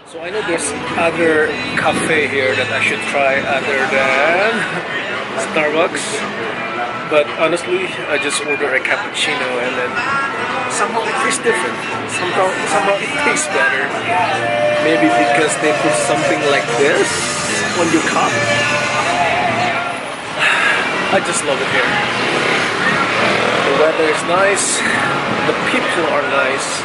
So I know there's other cafe here that I should try other than Starbucks, but honestly I just ordered a cappuccino and then somehow it tastes different. Somehow it tastes better. Maybe because they put something like this on your cup. I just love it here. The weather is nice, the people are nice,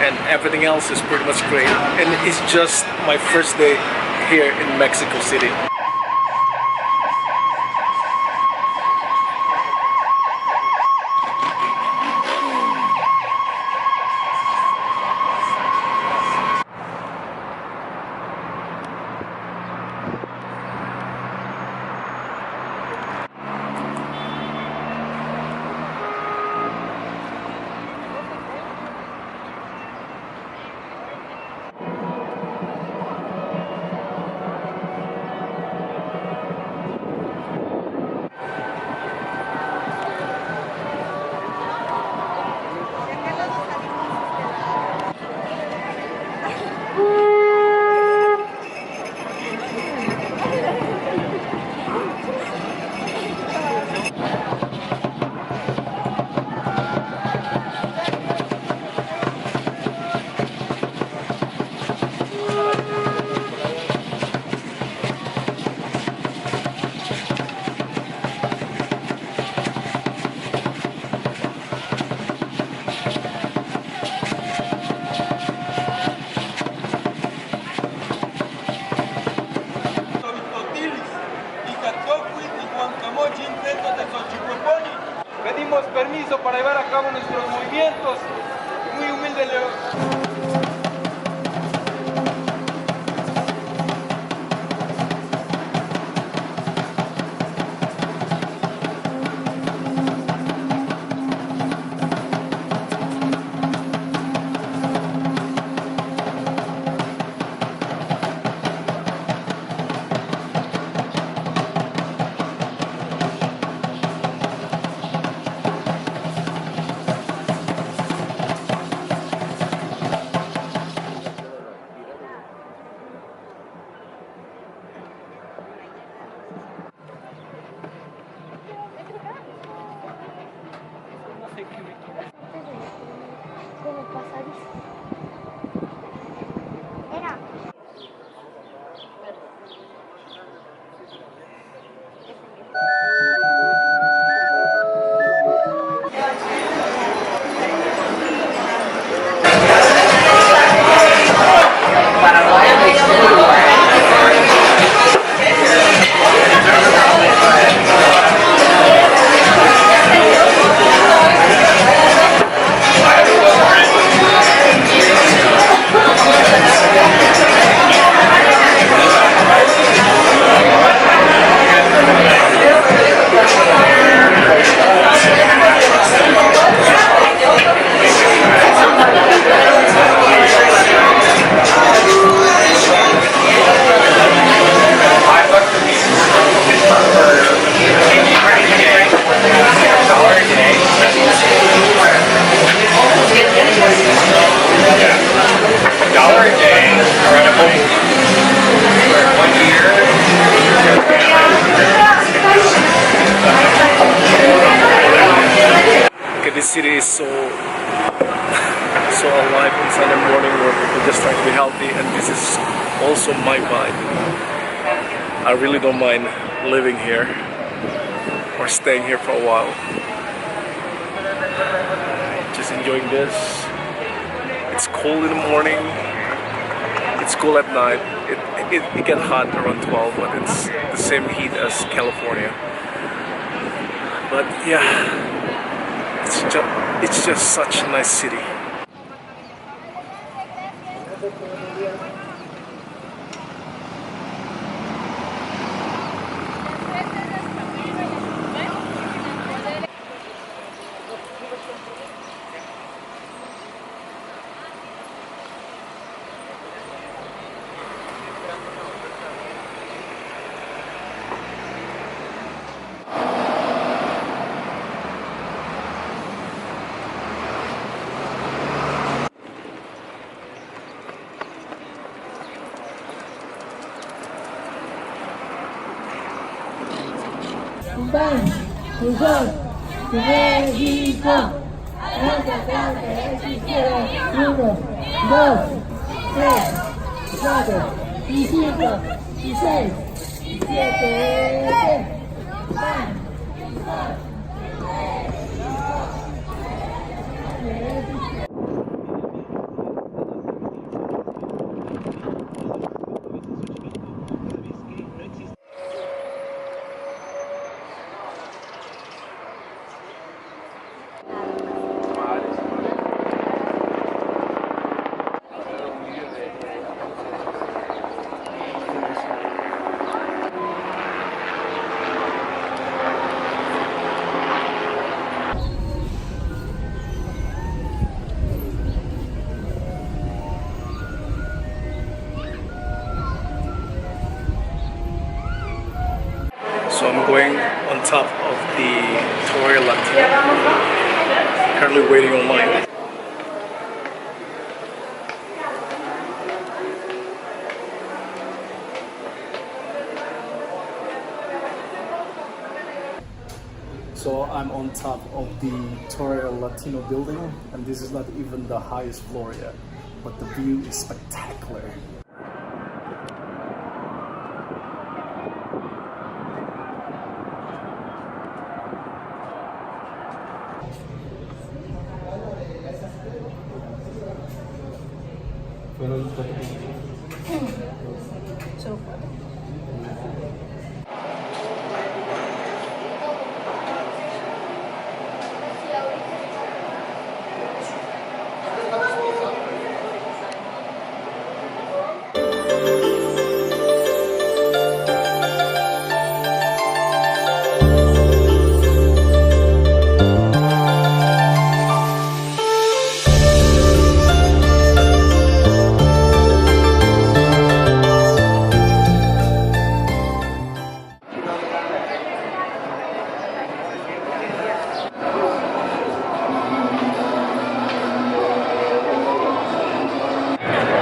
and everything else is pretty much great. And it's just my first day here in Mexico City. Pedimos permiso para llevar a cabo nuestros movimientos. Muy humilde This city is so alive on Sunday morning where people just trying to be healthy, and this is also my vibe. I really don't mind living here or staying here for a while. Just enjoying this. It's cold in the morning, it's cool at night. It gets hot around 12, but it's the same heat as California. But yeah, it's just such a nice city. pan, Luzón, México. Antes de existiera 1, 2, 3, 4, y 5, y 6, y 7, pan. So I'm going on top of the Torre Latino. Currently waiting online. So I'm on top of the Torre Latino building, and this is not even the highest floor yet, but the view is spectacular.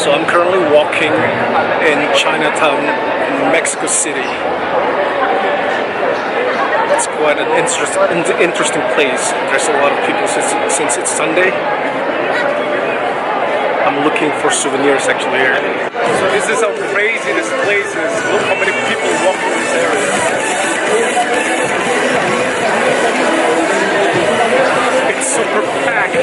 So I'm currently walking in Chinatown, Mexico City. It's quite an interesting place. There's a lot of people since it's Sunday. I'm looking for souvenirs actually here. So this is how crazy this place is. Look how many people walk in this area. It's super packed.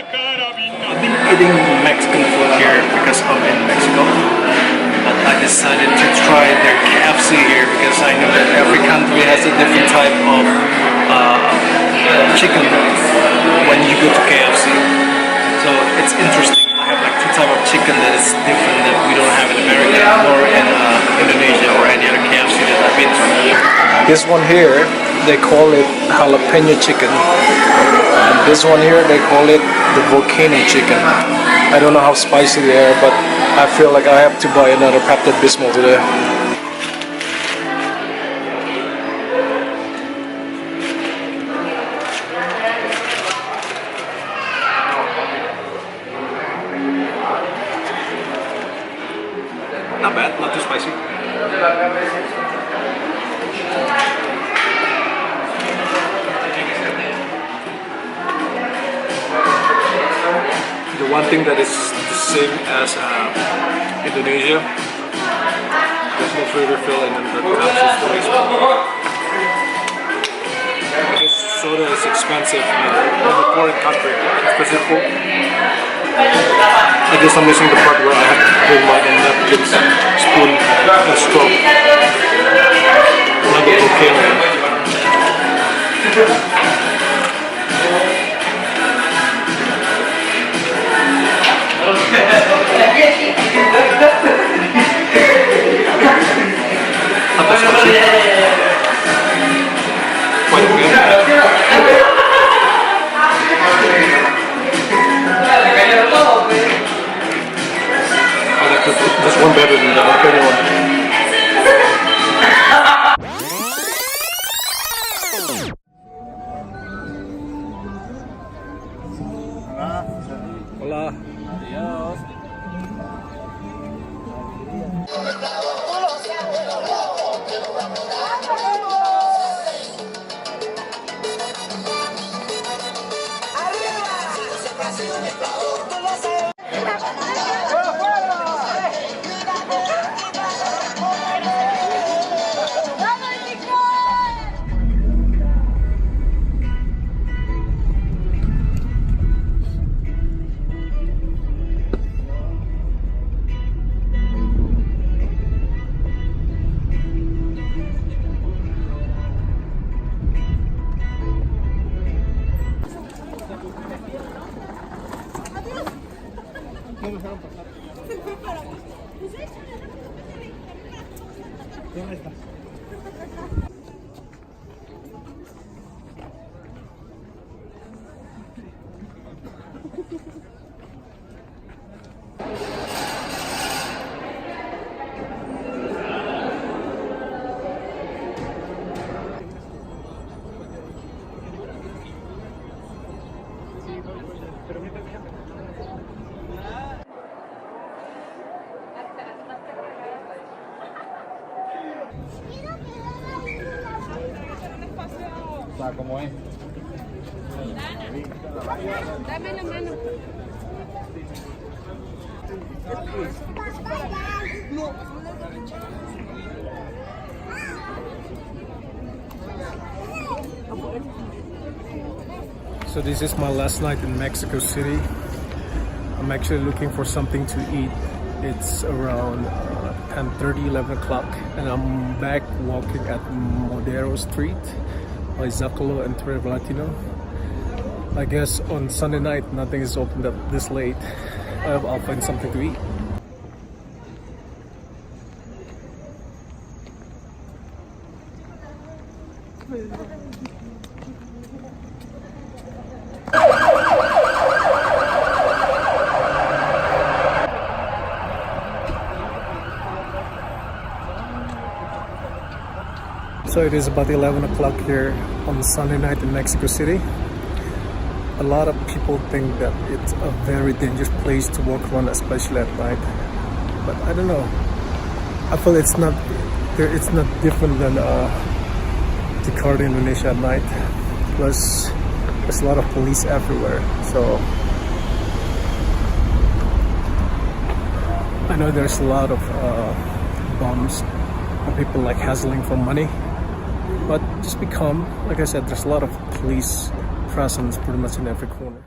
I've been eating Mexican food here because I'm in Mexico, but I decided to try their KFC here because I know that every country has a different type of chicken when you go to KFC. So it's interesting. I have like two types of chicken that is different that we don't have in America or in Indonesia or any other KFC that I've been to. This one here, they call it jalapeno chicken. And this one here, they call it the volcano chicken. I don't know how spicy they are, but I feel like I have to buy another Pepto Bismol today. one thing that is the same as Indonesia, there's no free refill and then the taps is always because soda is expensive in a foreign country, specifically. I guess I'm missing the part where I have to bring my own napkins, spoon, and straw. Not the volcano. Atas kasih. Quite good. This one better than the volcano one. Hola. Adios. ¿Cómo es? Dame la mano. So this is my last night in Mexico City. I'm actually looking for something to eat. It's around 10:30, 11 o'clock, and I'm back walking at Madero Street by Zocalo and Torre Latino. I guess on Sunday night nothing is opened up this late. I'll find something to eat. So it is about 11 o'clock here on Sunday night in Mexico City. A lot of people think that it's a very dangerous place to walk around, especially at night. But I don't know. I feel it's not different than Jakarta, Indonesia at night. Plus, there's a lot of police everywhere. So I know there's a lot of bombs and people like hassling for money. But just be calm. Like I said, there's a lot of police presence pretty much in every corner.